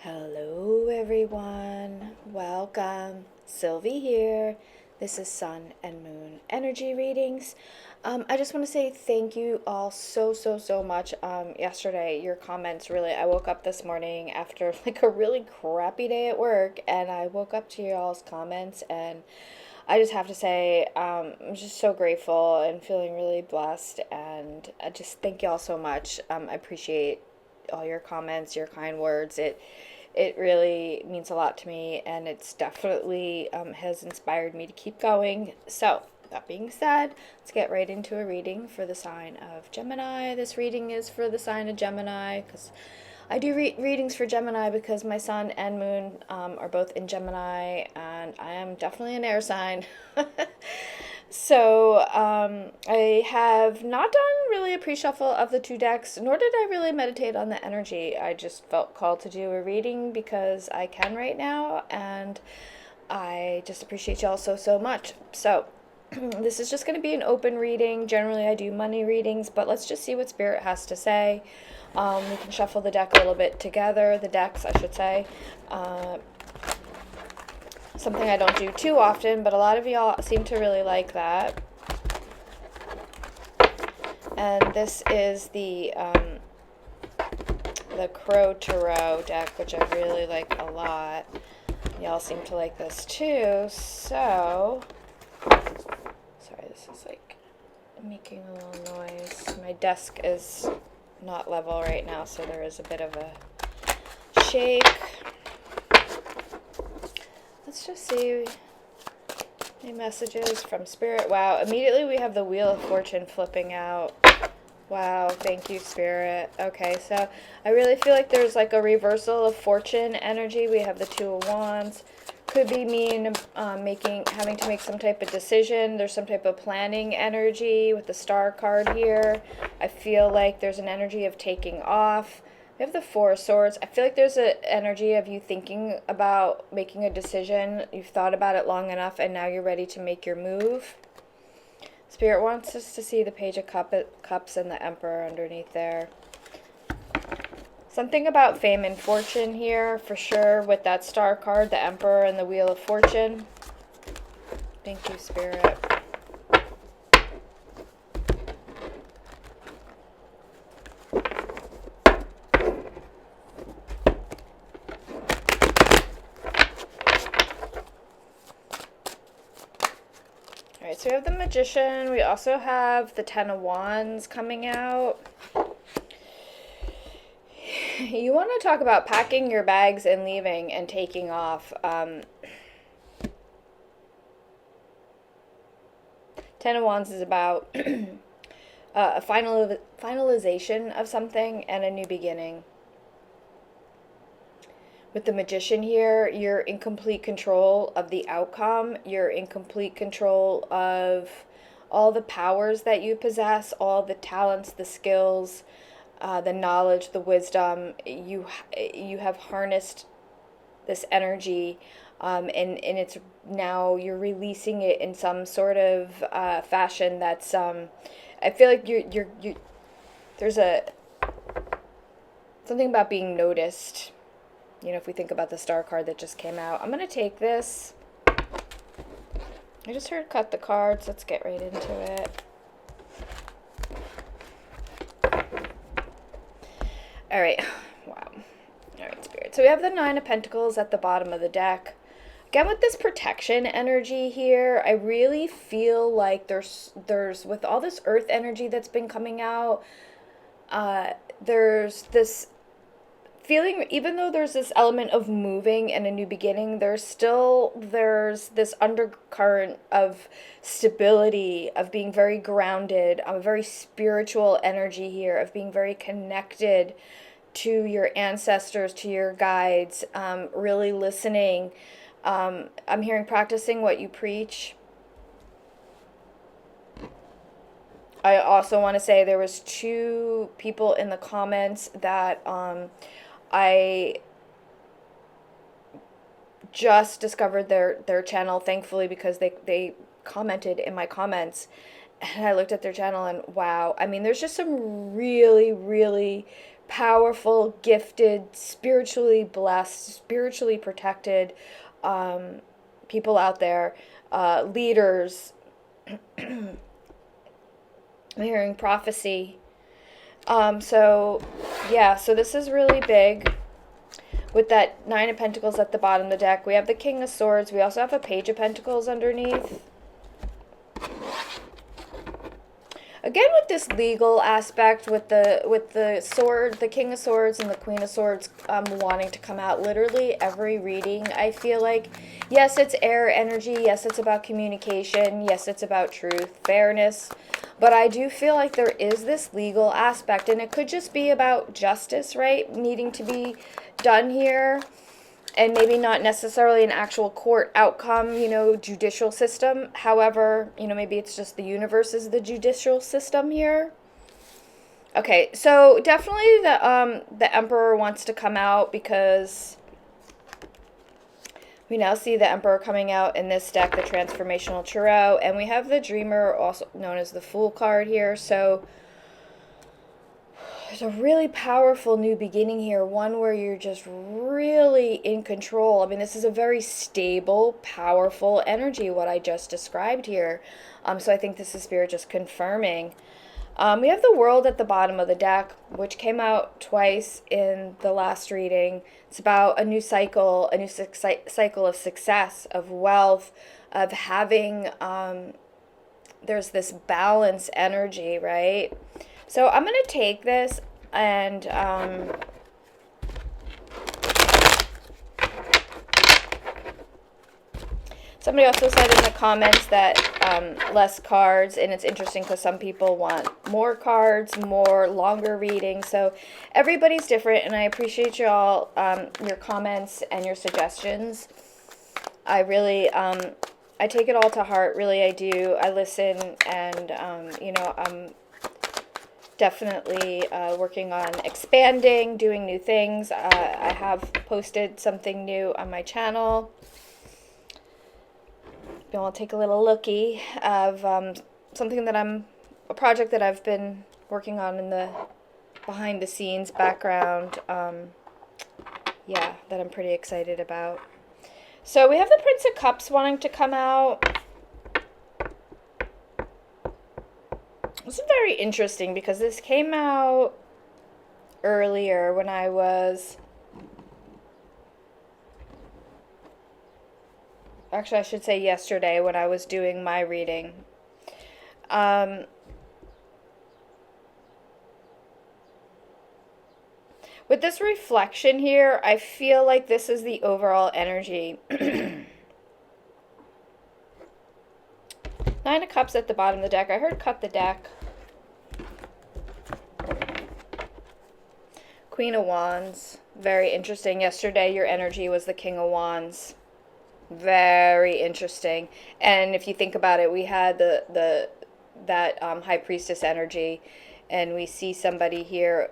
Hello everyone, welcome. Sylvie here. This is Sun and Moon energy readings. I just want to say thank you all so much. Yesterday, your comments really, I woke up this morning after like a really crappy day at work, and I woke up to y'all's comments, and I just have to say, I'm just so grateful and feeling really blessed, and I just thank y'all so much. I appreciate all your comments, your kind words. It really means a lot to me, and it's definitely has inspired me to keep going. So, that being said, let's get right into a reading for the sign of Gemini. This reading is for the sign of Gemini because I do readings for Gemini because my sun and moon are both in Gemini, and I am definitely an air sign. So I have not done really a pre-shuffle of the two decks, nor did I really meditate on the energy. I just felt called to do a reading because I can right now, and I just appreciate y'all so much. So this is just going to be an open reading. Generally I do money readings, but let's just see what Spirit has to say. We can shuffle the deck a little bit together, the decks I should say. Something I don't do too often, but a lot of y'all seem to really like that. And this is the Crow Tarot deck, which I really like a lot. Y'all seem to like this too, so... Sorry, this is like making a little noise. My desk is not level right now, so there is a bit of a shake. Let's just see any messages from Spirit. Wow, immediately we have the Wheel of Fortune flipping out. Wow, thank you, Spirit. Okay, so I really feel like there's like a reversal of fortune energy. We have the Two of Wands. Could be mean having to make some type of decision. There's some type of planning energy with the Star card here. I feel like there's an energy of taking off. We have the Four of Swords. I feel like there's an energy of you thinking about making a decision. You've thought about it long enough, and now you're ready to make your move. Spirit wants us to see the Page of Cups and the Emperor underneath there. Something about fame and fortune here, for sure, with that Star card, the Emperor, and the Wheel of Fortune. Thank you, Spirit. Alright, so we have the Magician. We also have the Ten of Wands coming out. You want to talk about packing your bags and leaving and taking off. Ten of Wands is about a finalization of something and a new beginning. With the Magician here, you're in complete control of the outcome. You're in complete control of all the powers that you possess, all the talents, the skills, the knowledge, the wisdom. You have harnessed this energy, and it's now you're releasing it in some sort of fashion that's I feel like you're there's something about being noticed. You know, if we think about the Star card that just came out. I'm going to take this. I just heard cut the cards. Let's get right into it. All right. Wow. All right, Spirit. So we have the Nine of Pentacles at the bottom of the deck. Again, with this protection energy here, I really feel like there's with all this earth energy that's been coming out, there's this feeling, even though there's this element of moving and a new beginning, there's this undercurrent of stability, of being very grounded, a very spiritual energy here, of being very connected to your ancestors, to your guides, really listening. I'm hearing practicing what you preach. I also want to say there was two people in the comments that I just discovered their channel, thankfully, because they commented in my comments, and I looked at their channel and wow, I mean, there's just some really powerful, gifted, spiritually blessed, spiritually protected people out there, leaders. I'm hearing prophecy. So this is really big. With that Nine of Pentacles at the bottom of the deck, we have the King of Swords. We also have a Page of Pentacles underneath. Again, with this legal aspect, with the sword, the King of Swords and the Queen of Swords wanting to come out literally every reading, I feel like, yes, it's air energy. Yes, it's about communication. Yes, it's about truth, fairness. But I do feel like there is this legal aspect, and it could just be about justice, right? Needing to be done here, and maybe not necessarily an actual court outcome, judicial system. However, maybe it's just the universe is the judicial system here. Okay, so definitely the Emperor wants to come out, because we now see the Emperor coming out in this deck, the Transformational Tarot, and we have the Dreamer, also known as the Fool card here. So there's a really powerful new beginning here, one where you're just really in control. I mean, this is a very stable, powerful energy, what I just described here. So I think this is Spirit just confirming. We have the World at the bottom of the deck, which came out twice in the last reading. It's about a new cycle, cycle of success, of wealth, of having, there's this balance energy, right? So I'm going to take this and somebody also said in the comments that less cards, and it's interesting because some people want more cards, more longer readings. So everybody's different, and I appreciate y'all, your comments and your suggestions. I really, I take it all to heart, really I do. I listen, and, I'm definitely working on expanding, doing new things. I have posted something new on my channel. You want to take a little looky of something that a project that I've been working on in the behind the scenes background, that I'm pretty excited about. So we have the Prince of Cups wanting to come out. This is very interesting because this came out earlier when I was... Actually, I should say yesterday when I was doing my reading. With this reflection here, I feel like this is the overall energy. Nine of Cups at the bottom of the deck. I heard cut the deck. Queen of Wands. Very interesting. Yesterday, your energy was the King of Wands. Very interesting. And if you think about it, we had that High Priestess energy, and we see somebody here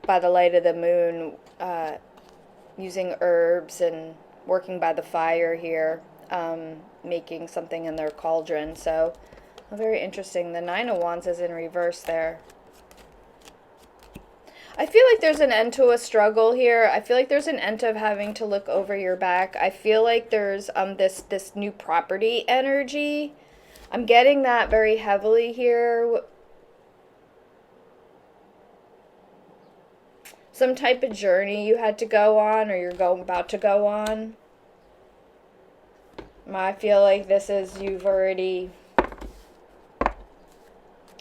by the light of the moon using herbs and working by the fire here, making something in their cauldron. So very interesting. The Nine of Wands is in reverse there. I feel like there's an end to a struggle here. I feel like there's an end of having to look over your back. I feel like there's this new property energy. I'm getting that very heavily here. Some type of journey you had to go on, or you're about to go on. I feel like this is, you've already...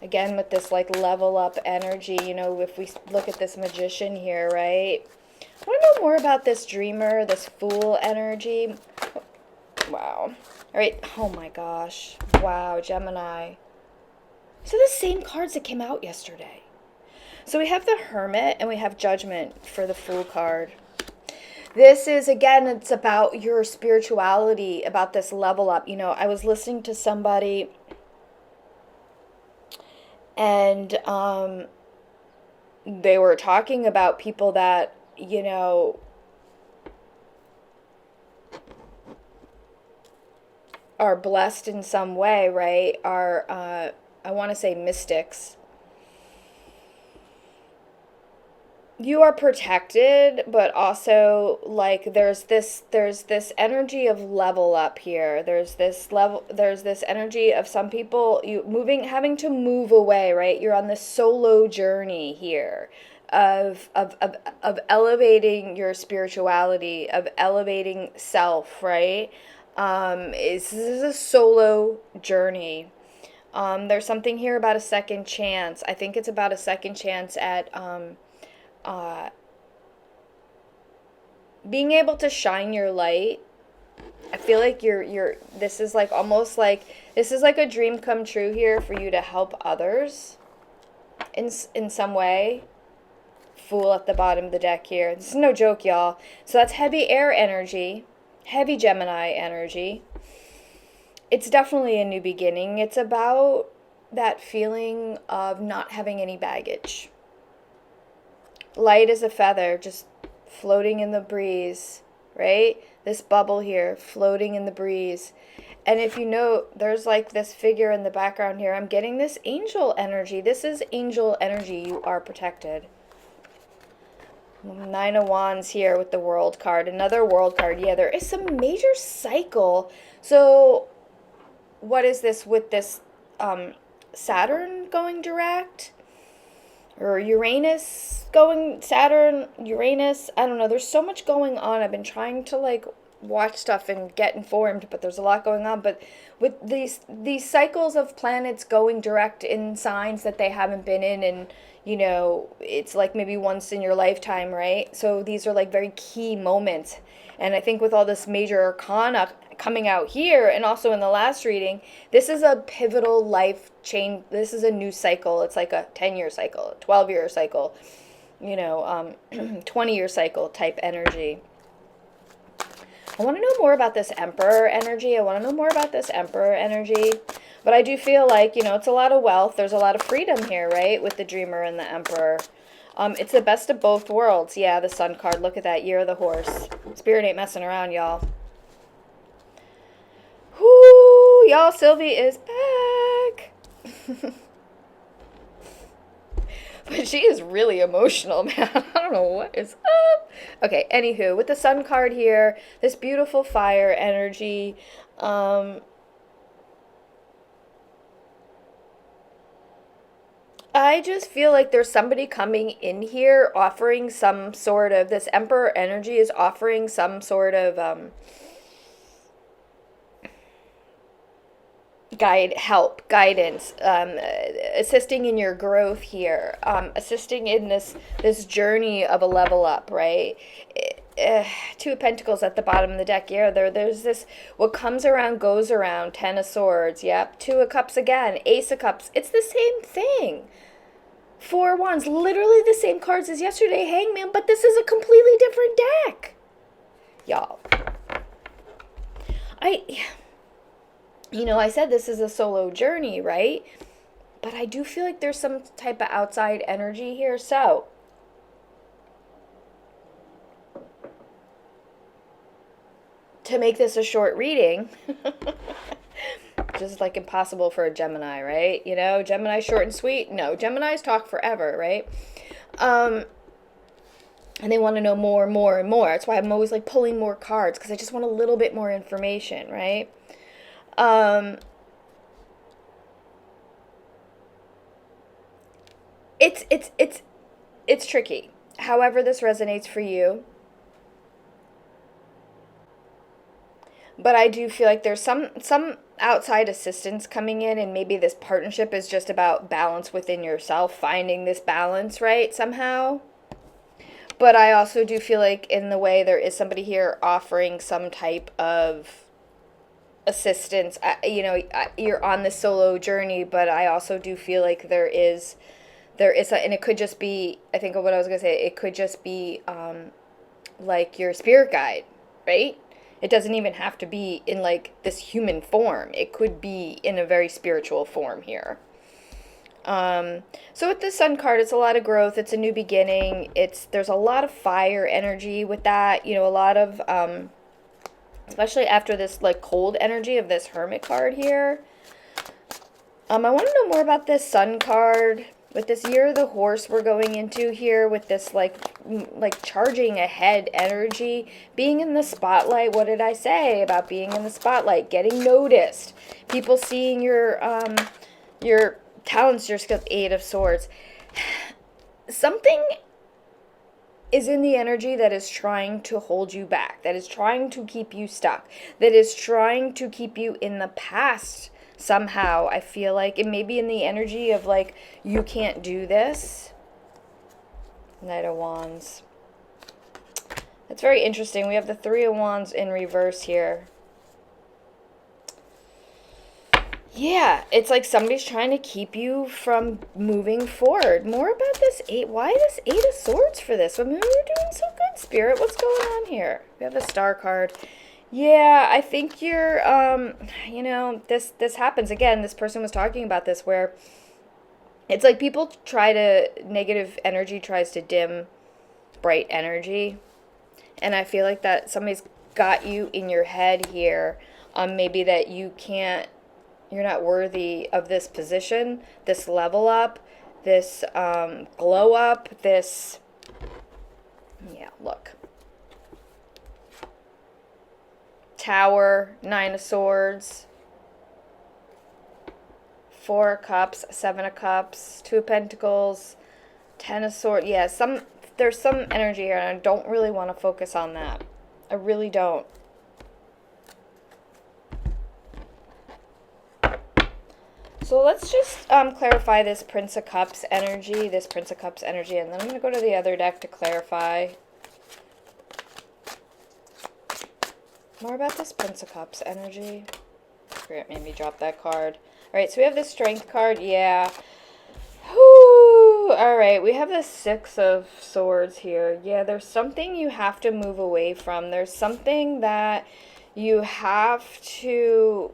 Again, with this, like, level up energy, if we look at this Magician here, right? I want to know more about this Dreamer, this Fool energy. Wow. All right. Oh, my gosh. Wow, Gemini. So the same cards that came out yesterday. So we have the Hermit, and we have Judgment for the Fool card. This is, again, it's about your spirituality, about this level up. I was listening to somebody... And they were talking about people that, are blessed in some way, right? Are, I want to say mystics. you are protected, but also like there's this energy of level up here. There's this energy of some people you moving having to move away, right? You're on this solo journey here of elevating your spirituality, of elevating self, right? This is a solo journey. There's something here about a second chance. I think it's about a second chance at uh, being able to shine your light. I feel like you're this is like almost like this is like a dream come true here for you to help others in some way. Fool at the bottom of the deck here. This is no joke, y'all. So that's heavy air energy, heavy Gemini energy. It's definitely a new beginning. It's about that feeling of not having any baggage. Light as a feather, just floating in the breeze, right? This bubble here, floating in the breeze. And if you note, there's like this figure in the background here. I'm getting this angel energy. This is angel energy. You are protected. Nine of Wands here with the World card. Another World card. Yeah, there is some major cycle. So what is this with this Saturn going direct? Or Uranus going, Saturn, Uranus, I don't know. There's so much going on. I've been trying to like watch stuff and get informed, but there's a lot going on. But with these cycles of planets going direct in signs that they haven't been in, and you know, it's like maybe once in your lifetime, right? So these are like very key moments. And I think with all this major arcana coming out here and also in the last reading, this is a pivotal life change. This is a new cycle. It's like a 10-year cycle, a 12-year cycle, you know, 20-year cycle type energy. I want to know more about this Emperor energy. But I do feel like, you know, it's a lot of wealth. There's a lot of freedom here, right? With the Dreamer and the Emperor. It's the best of both worlds. Yeah, the Sun card. Look at that. Year of the Horse. Spirit ain't messing around, y'all. Whoo! Y'all, Sylvie is back. But she is really emotional, man. I don't know what is up. Okay, anywho, with the Sun card here, this beautiful fire energy. I just feel like there's somebody coming in here offering some sort of, this Emperor energy is offering some sort of guidance, assisting in your growth here, assisting in this journey of a level up, right? Two of Pentacles at the bottom of the deck. Yeah, there's this, what comes around goes around. Ten of Swords. Yep. Two of Cups again. Ace of Cups. It's the same thing. Four of Wands. Literally the same cards as yesterday. Hangman. But this is a completely different deck. Y'all. I said this is a solo journey, right? But I do feel like there's some type of outside energy here. So to make this a short reading, just like impossible for a Gemini, right? You know, Gemini short and sweet. No, Geminis talk forever, right? And they want to know more and more and more. That's why I'm always like pulling more cards, because I just want a little bit more information, right? It's tricky. However this resonates for you. But I do feel like there's some outside assistance coming in, and maybe this partnership is just about balance within yourself, finding this balance, right, somehow. But I also do feel like in the way there is somebody here offering some type of assistance. You're on this solo journey, but I also do feel like there is and it could just be, I think of what I was going to say, it could just be like your spirit guide, right? It doesn't even have to be in like this human form. It could be in a very spiritual form here. So with the Sun card, it's a lot of growth. It's a new beginning. There's a lot of fire energy with that. You know, a lot of, especially after this like cold energy of this Hermit card here. I want to know more about this Sun card. With this year of the horse we're going into here, with this like charging ahead energy, being in the spotlight. What did I say about being in the spotlight? Getting noticed. People seeing your talents, your skills. Eight of Swords. Something is in the energy that is trying to hold you back, that is trying to keep you stuck, that is trying to keep you in the past somehow. I feel like it may be in the energy of like, you can't do this. Knight of Wands. That's very interesting. We have the Three of Wands in reverse here. Yeah, it's like somebody's trying to keep you from moving forward. More about this eight. Why this Eight of Swords for this? I mean, we're doing so good, Spirit. What's going on here? We have the Star card. Yeah, I think you're, you know, this happens. Again, this person was talking about this, where it's like people try to, negative energy tries to dim bright energy. And I feel like that somebody's got you in your head here. Maybe that you can't, you're not worthy of this position, this level up, this glow up, this, yeah, look. Tower, Nine of Swords, Four of Cups, Seven of Cups, Two of Pentacles, Ten of Swords. Yeah, there's some energy here, and I don't really want to focus on that. I really don't. So let's just clarify this Prince of Cups energy, and then I'm going to go to the other deck to clarify more about this Prince of Cups energy. It made me drop that card. All right, so we have the Strength card. Yeah. Whew. All right, we have the Six of Swords here. Yeah, there's something you have to move away from. There's something that you have to...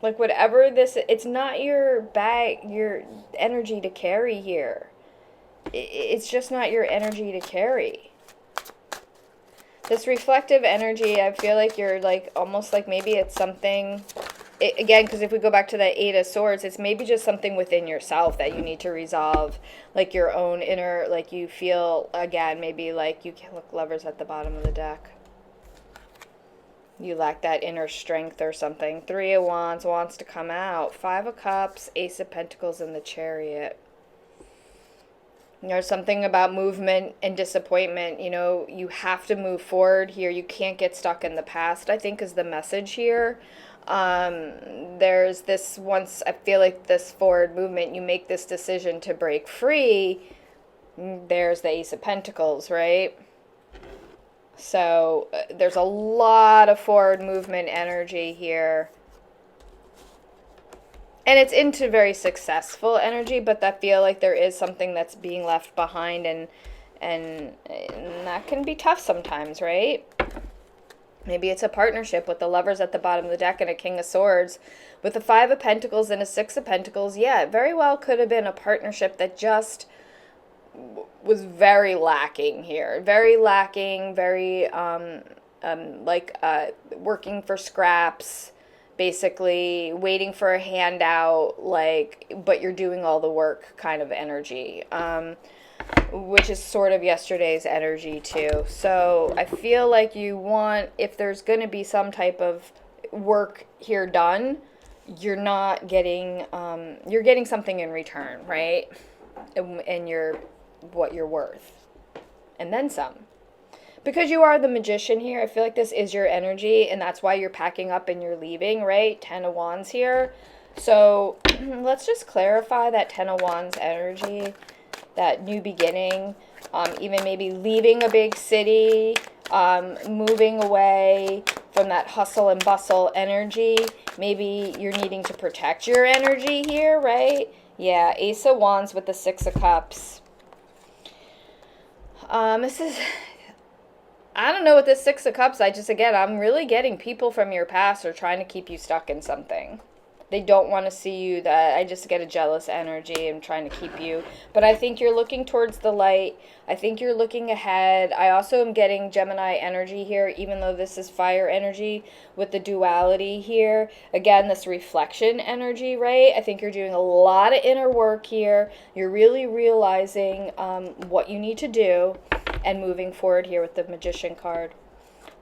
Like, whatever this, it's not your bag, your energy to carry here. It's just not your energy to carry. This reflective energy, I feel like you're like, almost like maybe it's something, again, because if we go back to that Eight of Swords, it's maybe just something within yourself that you need to resolve. Like your own inner, like you feel, again, maybe like you can look, Lovers at the bottom of the deck. You lack that inner strength or something. Three of Wands wants to come out. Five of Cups, Ace of Pentacles, and the Chariot. There's something about movement and disappointment. You know, you have to move forward here. You can't get stuck in the past, I think, is the message here. There's this, once I feel like this forward movement, you make this decision to break free. There's the Ace of Pentacles, right? So there's a lot of forward movement energy here. And it's into very successful energy, but I feel like there is something that's being left behind, and that can be tough sometimes, right? Maybe it's a partnership with the Lovers at the bottom of the deck and a King of Swords. With a Five of Pentacles and a Six of Pentacles, yeah, it very well could have been a partnership that just was very lacking here. Very lacking, very, working for scraps, basically waiting for a handout, like, but you're doing all the work kind of energy, which is sort of yesterday's energy too. So I feel like you want, if there's going to be some type of work here done, you're not getting, you're getting something in return, right? And you're what you're worth, and then some, because you are the Magician here. I feel like this is your energy, and that's why you're packing up and you're leaving, right? Ten of Wands here. So let's just clarify that Ten of Wands energy, that new beginning, even maybe leaving a big city, moving away from that hustle and bustle energy. Maybe you're needing to protect your energy here, right? Yeah, Ace of Wands with the Six of Cups. This is, I don't know, with this Six of Cups, I'm really getting people from your past are trying to keep you stuck in something. They don't want to see you. That I just get a jealous energy. I'm trying to keep you. But I think you're looking towards the light. I think you're looking ahead. I also am getting Gemini energy here, even though this is fire energy with the duality here. Again, this reflection energy, right? I think you're doing a lot of inner work here. You're really realizing what you need to do and moving forward here with the Magician card.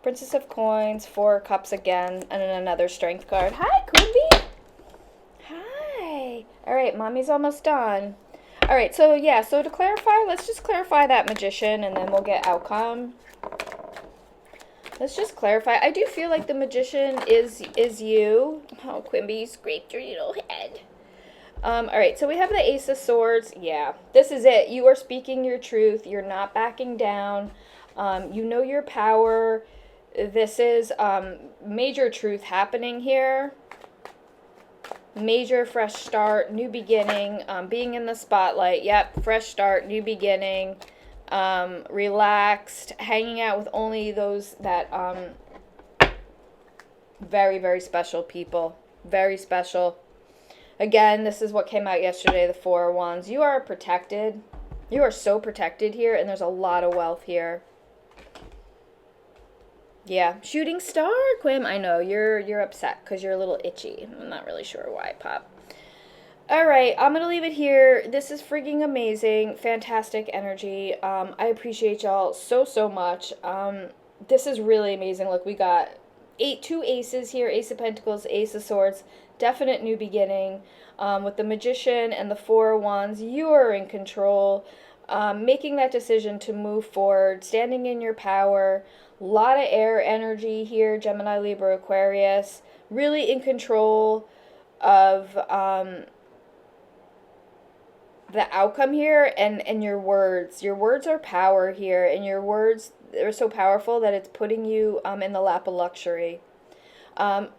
Princess of Coins, Four of Cups again, and then another Strength card. Hi, Quimby. Hi. All right, Mommy's almost done. All right, so yeah, so to clarify, let's just clarify that Magician, and then we'll get outcome. Let's just clarify. I do feel like the Magician is you. Oh, Quimby, you scraped your little head. All right, so we have the Ace of Swords. Yeah, this is it. You are speaking your truth. You're not backing down. You know your power. This is major truth happening here. Major fresh start, new beginning, being in the spotlight. Yep, fresh start, new beginning. Relaxed, hanging out with only those that very, very special people. Very special. Again, this is what came out yesterday, the Four of Wands. You are protected. You are so protected here, and there's a lot of wealth here. Yeah, shooting star, Quim. I know, you're upset because you're a little itchy. I'm not really sure why, Pop. All right, I'm going to leave it here. This is freaking amazing. Fantastic energy. I appreciate y'all so, so much. This is really amazing. Look, we got two aces here. Ace of Pentacles, Ace of Swords. Definite new beginning. With the Magician and the Four of Wands, you are in control. Making that decision to move forward. Standing in your power. A lot of air energy here. Gemini, Libra, Aquarius. Really in control of the outcome here, and your words. Your words are power here, and your words are so powerful that it's putting you in the lap of luxury. And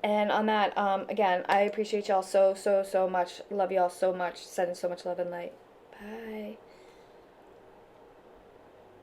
on that, again, I appreciate y'all so, so, so much. Love y'all so much. Sending so much love and light. Bye.